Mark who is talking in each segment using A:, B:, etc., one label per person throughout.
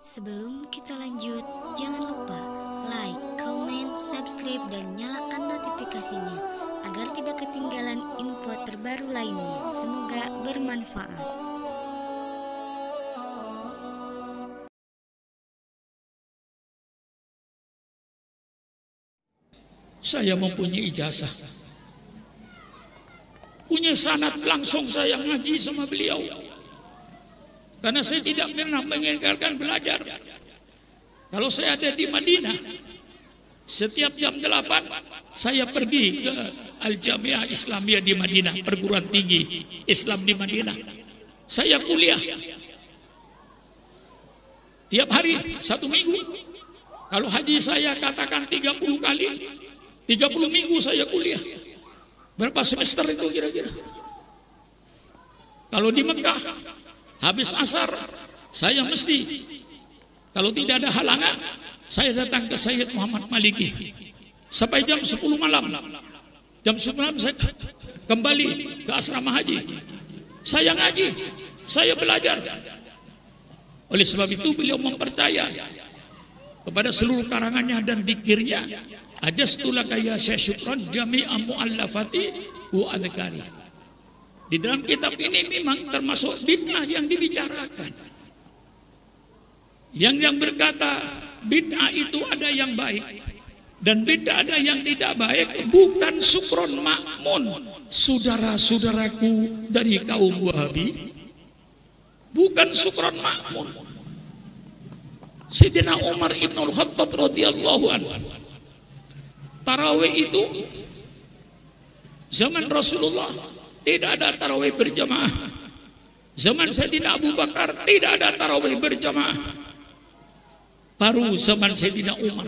A: Sebelum kita lanjut, jangan lupa like, comment, subscribe, dan nyalakan notifikasinya agar tidak ketinggalan info terbaru lainnya. Semoga bermanfaat.
B: Saya mempunyai ijazah, punya sanad, langsung saya ngaji sama beliau. Karena saya tidak pernah meninggalkan belajar. Kalau saya ada di Madinah, setiap jam 8 saya pergi ke Al-Jamiah Islamiyah di Madinah, perguruan tinggi Islam di Madinah. Saya kuliah tiap hari 1 minggu. Kalau haji saya katakan 30 kali, 30 minggu saya kuliah. Berapa semester itu kira-kira? Kalau di Mekah, habis asar, saya mesti, kalau tidak ada halangan, saya datang ke Sayyid Muhammad Maliki. Sampai jam 10 malam. Jam 10 malam saya kembali ke asrama haji. Saya ngaji, saya belajar. Oleh sebab itu beliau mempercaya kepada seluruh karangannya dan dikirnya, ajastulaka ya syukran jami'a mu'allafati wa adhkari. Di dalam kitab ini memang termasuk bid'ah yang dibicarakan. Yang berkata bid'ah itu ada yang baik dan bid'ah ada yang tidak baik, bukan sukron makmun. Saudara-saudaraku dari kaum Wahabi, bukan sukron makmun. Sayyidina Umar ibn al-Khattab radhiyallahu anhu, tarawih itu zaman Rasulullah tidak ada tarawih berjamaah. Zaman Sayyidina Abu Bakar tidak ada tarawih berjamaah. Baru zaman Sayyidina Umar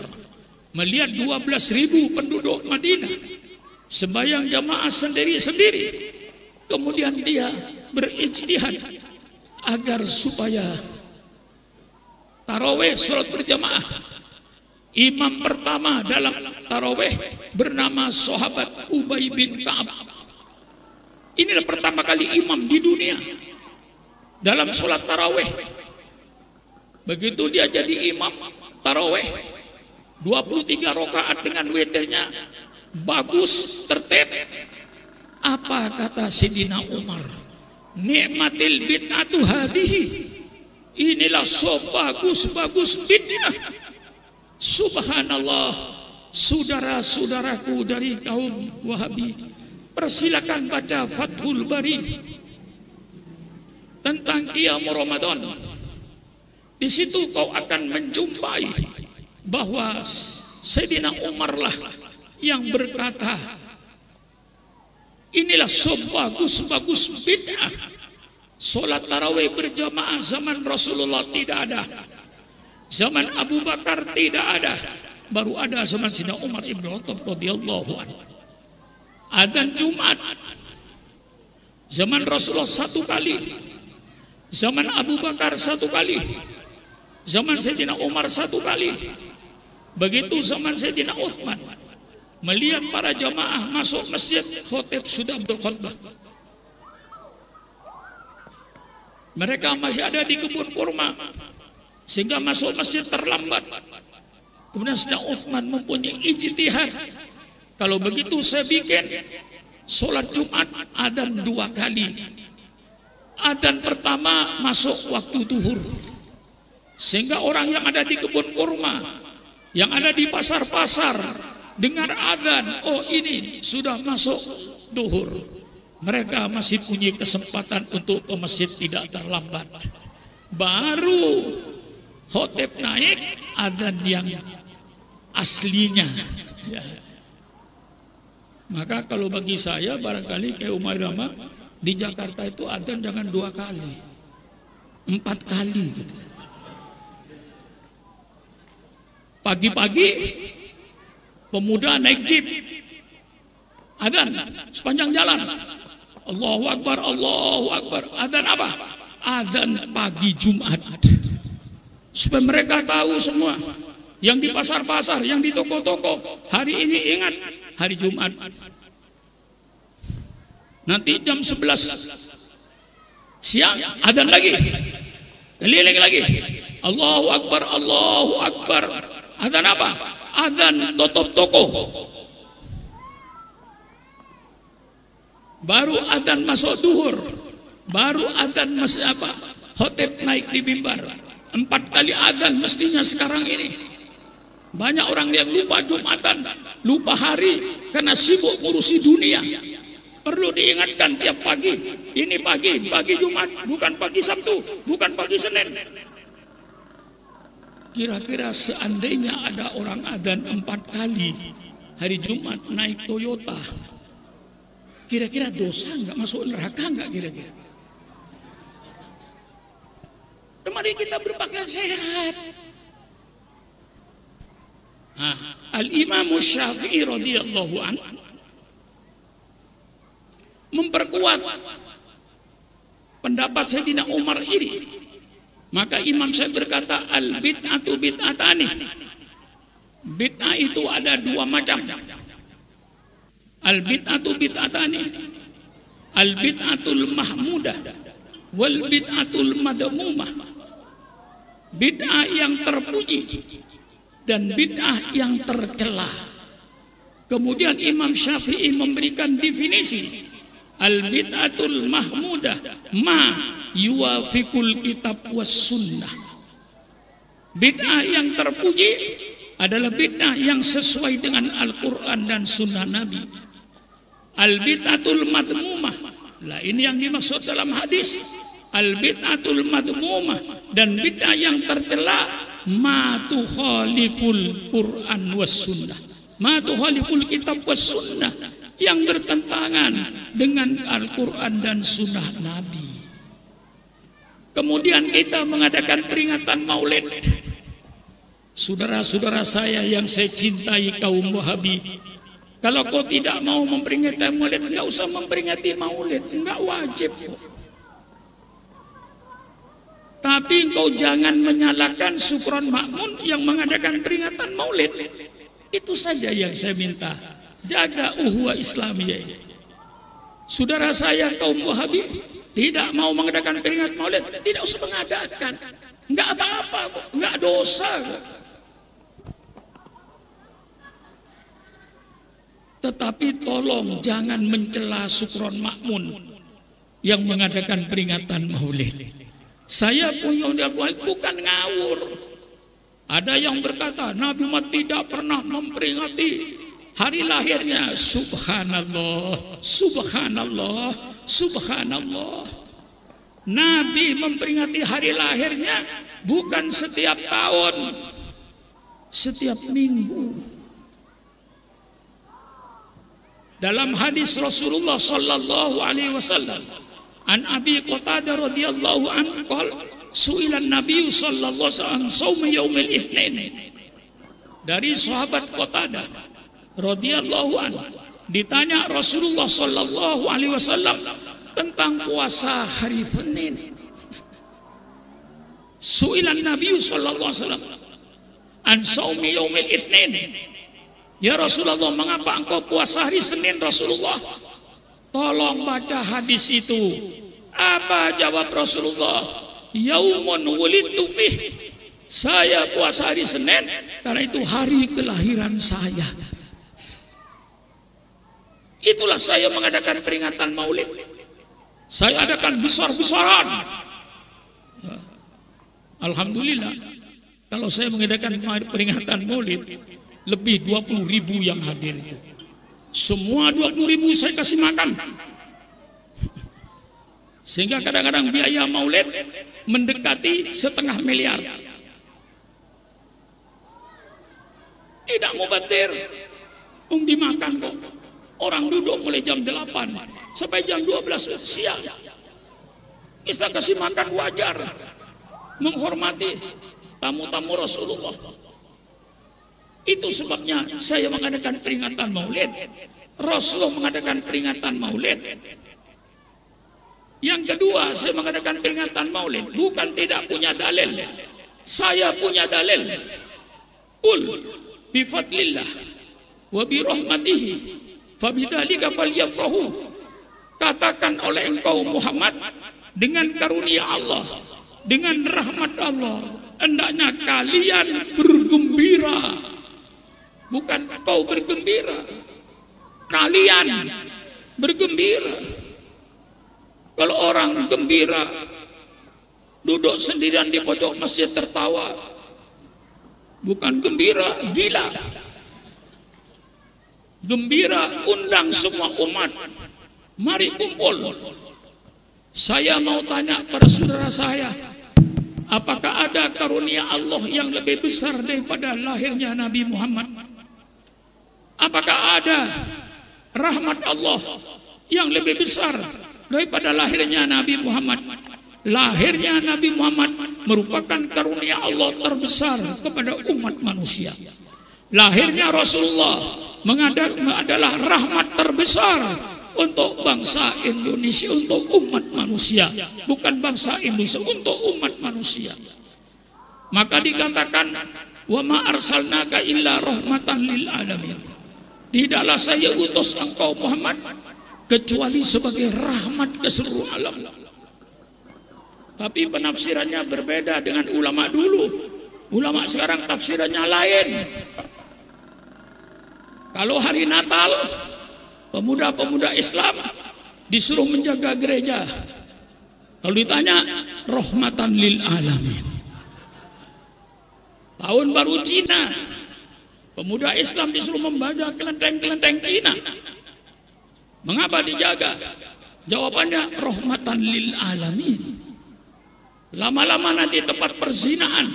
B: melihat 12.000 penduduk Madinah sembahyang jamaah sendiri-sendiri, kemudian dia berijtihad agar supaya tarawih sholat berjamaah. Imam pertama dalam tarawih bernama sahabat Ubay bin Ka'ab. Inilah pertama kali imam di dunia dalam sholat tarawih. Begitu dia jadi imam tarawih 23 rakaat dengan witirnya bagus, tertib. Apa kata Sayyidina Umar? Nikmatil bid'atu hadihi. Inilah bagus-bagus bid'ah. Subhanallah, saudara-saudaraku dari kaum Wahabi, persilakan baca Fathul Bari tentang Qiyam Ramadan. Di situ kau akan menjumpai bahwa Sayyidina Umar lah yang berkata, inilah bagus-bagus bid'ah. Salat tarawih berjamaah zaman Rasulullah tidak ada, zaman Abu Bakar tidak ada, baru ada zaman Sayyidina Umar ibn Khattab radhiyallahu anhu. Adzan Jumat zaman Rasulullah 1 kali, zaman Abu Bakar 1 kali, zaman Sayyidina Umar 1 kali. Begitu zaman Sayyidina Uthman, melihat para jamaah masuk masjid, khotib sudah berkhutbah. Mereka masih ada di kebun kurma sehingga masuk masjid terlambat. Kemudian Sayyidina Uthman mempunyai ijtihad, kalau begitu saya bikin sholat Jumat adzan 2 kali. Adzan pertama masuk waktu zuhur, sehingga orang yang ada di kebun kurma, yang ada di pasar-pasar dengar adzan, oh ini sudah masuk zuhur, mereka masih punya kesempatan untuk ke masjid tidak terlambat. Baru khotib naik, adzan yang aslinya. Maka kalau bagi saya barangkali kayak Umar Rama di Jakarta itu adzan jangan 2 kali, 4 kali gitu. Pagi-pagi pemuda naik jeep, adzan sepanjang jalan, Allahu Akbar, Allahu Akbar. Adzan apa? Adzan pagi Jumat. Supaya mereka tahu semua, yang di pasar-pasar, yang di toko-toko, hari ini ingat hari Jumat. Nanti jam 11 siang adzan lagi, keliling lagi, Allahu Akbar, Allahu Akbar. Adzan apa? Adzan tutup toko. Baru adzan masuk zuhur. Baru adzan masuk apa? Khotib naik di mimbar. 4 kali adzan mestinya sekarang ini. Banyak orang yang lupa Jumatan, lupa hari karena sibuk ngurusi dunia. Perlu diingatkan tiap pagi. Ini pagi Jumat, bukan pagi Sabtu, bukan pagi Senin. Kira-kira seandainya ada orang adzan 4 kali hari Jumat naik Toyota, kira-kira dosa nggak, masuk neraka nggak kira-kira? Mari kita berpakaian sehat. Al-Imam Syafi'i radhiyallahu an memperkuat pendapat Sayyidina Umar ini. Maka Imam Syafi'i berkata, al-bid'atu bid'atani. Bid'ah itu ada 2 macam. Al-bid'atu bid'atani. Al-bid'atul mahmudah wal bid'atul madmumah. Bid'ah yang terpuji dan bid'ah yang tercela. Kemudian Imam Syafi'i memberikan definisi al-bid'atul mahmudah ma yuwafiqul kitab was sunnah. Bid'ah yang terpuji adalah bid'ah yang sesuai dengan Al-Quran dan sunnah Nabi. Al-bid'atul madmumah, lah ini yang dimaksud dalam hadis. Al-bid'atul madmumah dan bid'ah yang tercela ma tukhaliful Quran was sunnah, ma tukhaliful kitab was sunnah, yang bertentangan dengan Al-Quran dan sunnah Nabi. Kemudian kita mengadakan peringatan Maulid. Saudara-saudara saya yang saya cintai kaum Wahabi, kalau kau tidak mau memperingati Maulid, enggak usah memperingati Maulid, enggak wajib. Tapi kau jangan menyalahkan Sukron Makmun yang mengadakan peringatan Maulid. Itu saja yang saya minta. Jaga uhuwah Islamiyah. Saudara saya kaum Wahabi tidak mau mengadakan peringatan Maulid, tidak usah mengadakan. Enggak apa-apa, enggak dosa. Tetapi tolong jangan mencela Sukron Makmun yang mengadakan peringatan Maulid. Saya punya bukan ngawur. Ada yang berkata Nabi Muhammad tidak pernah memperingati hari lahirnya. Subhanallah, subhanallah, subhanallah. Nabi memperingati hari lahirnya bukan setiap tahun, setiap minggu. Dalam hadis Rasulullah sallallahu alaihi wasallam, an Abi Qatadah radhiyallahu anhu qala su'ila an-nabiy sallallahu alaihi wasallam shaum yaumil itsnain. Dari sahabat Qatadah radhiyallahu anhu ditanya Rasulullah sallallahu alaihi wasallam tentang puasa hari Senin. Su'ila an-nabiy sallallahu alaihi wasallam an shaum yaumil itsnain. Ya Rasulullah, mengapa engkau puasa hari Senin Rasulullah? Tolong baca hadis itu. Apa jawab Rasulullah? Yaumun wulidtu fih. Saya puasa hari Senin karena itu hari kelahiran saya. Itulah saya mengadakan peringatan Maulid. Saya adakan besar-besaran. Alhamdulillah, kalau saya mengadakan peringatan Maulid, lebih 20.000 yang hadir itu. Semua 20.000 saya kasih makan. Sehingga kadang-kadang biaya Maulid mendekati 1,5 miliar. Tidak mau batir, dimakan kok. Orang duduk mulai jam 8 sampai jam 12 siang. Kita kasih makan wajar, menghormati tamu-tamu Rasulullah. Itu sebabnya saya mengadakan peringatan Maulid. Rasulullah mengadakan peringatan Maulid. Yang kedua, saya mengadakan peringatan Maulid bukan tidak punya dalil. Saya punya dalil. Qul bi fadlillah wa bi rahmatihi fabidzalika falyafrahu. Katakan oleh engkau Muhammad, dengan karunia Allah, dengan rahmat Allah, hendaknya kalian bergembira. Bukan kau bergembira, kalian bergembira. Kalau orang gembira duduk sendirian di pojok masjid tertawa, bukan gembira, gila. Gembira, undang semua umat, mari kumpul. Saya mau tanya pada saudara saya, apakah ada karunia Allah yang lebih besar daripada lahirnya Nabi Muhammad? Apakah ada rahmat Allah yang lebih besar daripada lahirnya Nabi Muhammad? Lahirnya Nabi Muhammad merupakan karunia Allah terbesar kepada umat manusia. Lahirnya Rasulullah adalah rahmat terbesar untuk bangsa Indonesia, untuk umat manusia. Bukan bangsa Indonesia, untuk umat manusia. Maka dikatakan, wa ma arsalnaka illa rahmatan lil alamin. Tidaklah saya utus engkau Muhammad kecuali sebagai rahmat ke seluruh alam. Tapi penafsirannya berbeda dengan ulama dulu. Ulama sekarang tafsirannya lain. Kalau hari Natal, pemuda-pemuda Islam disuruh menjaga gereja. Kalau ditanya, rahmatan lil alamin. Tahun baru Cina, pemuda Islam disuruh membaca kelenteng-kelenteng Cina. Mengapa dijaga? Jawabannya rahmatan lil alamin. Lama-lama nanti tempat perzinaan,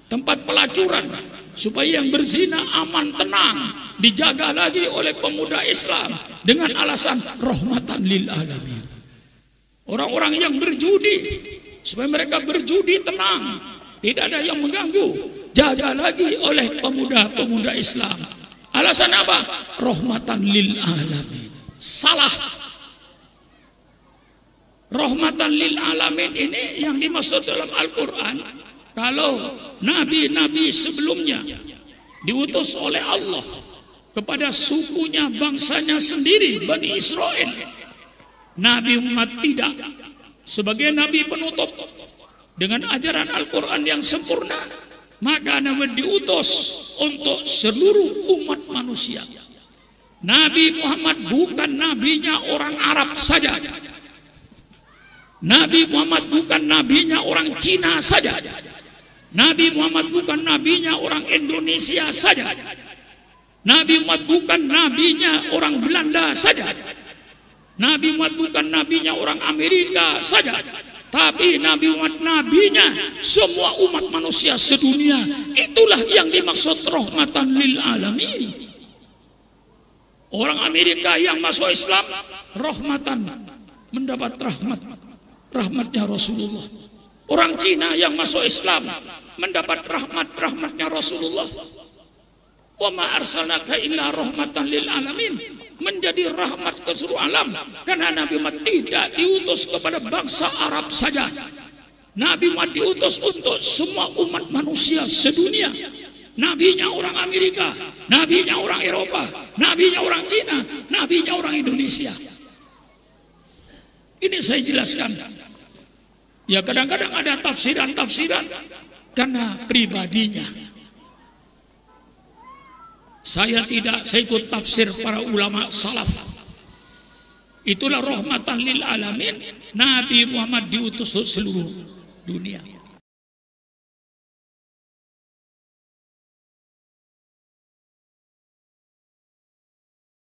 B: tempat pelacuran, supaya yang berzina aman, tenang, dijaga lagi oleh pemuda Islam dengan alasan rahmatan lil alamin. Orang-orang yang berjudi, supaya mereka berjudi tenang, tidak ada yang mengganggu, jaga lagi oleh pemuda-pemuda Islam. Alasan apa? Rahmatan lil alamin. Salah. Rahmatan lil alamin ini yang dimaksud dalam Al-Quran. Kalau nabi-nabi sebelumnya diutus oleh Allah kepada sukunya, bangsanya sendiri, Bani Israel, Nabi Muhammad tidak. Sebagai nabi penutup dengan ajaran Al-Quran yang sempurna, maka Nabi diutus untuk seluruh umat manusia. Nabi Muhammad bukan nabinya orang Arab saja. Nabi Muhammad bukan nabinya orang Cina saja. Nabi Muhammad bukan nabinya orang Indonesia saja. Nabi Muhammad bukan nabinya orang Belanda saja. Nabi Muhammad bukan nabinya orang Amerika saja. Tapi Nabi Muhammad nabinya semua umat manusia sedunia. Itulah yang dimaksud rahmatan lil alamin. Orang Amerika yang masuk Islam, rahmatan, mendapat rahmatnya Rasulullah. Orang Cina yang masuk Islam mendapat rahmatnya Rasulullah. Wa ma arsalnaka illa rahmatan lil alamin, menjadi rahmat ke seluruh alam. Karena Nabi Muhammad tidak diutus kepada bangsa Arab saja. Nabi Muhammad diutus untuk semua umat manusia sedunia. Nabinya orang Amerika, nabinya orang Eropa, nabinya orang Cina, nabinya orang Indonesia. Ini saya jelaskan. Ya kadang-kadang ada tafsiran-tafsiran karena pribadinya. Saya ikut tafsir para ulama salaf. Itulah rahmatan lil alamin. Nabi Muhammad diutus seluruh dunia.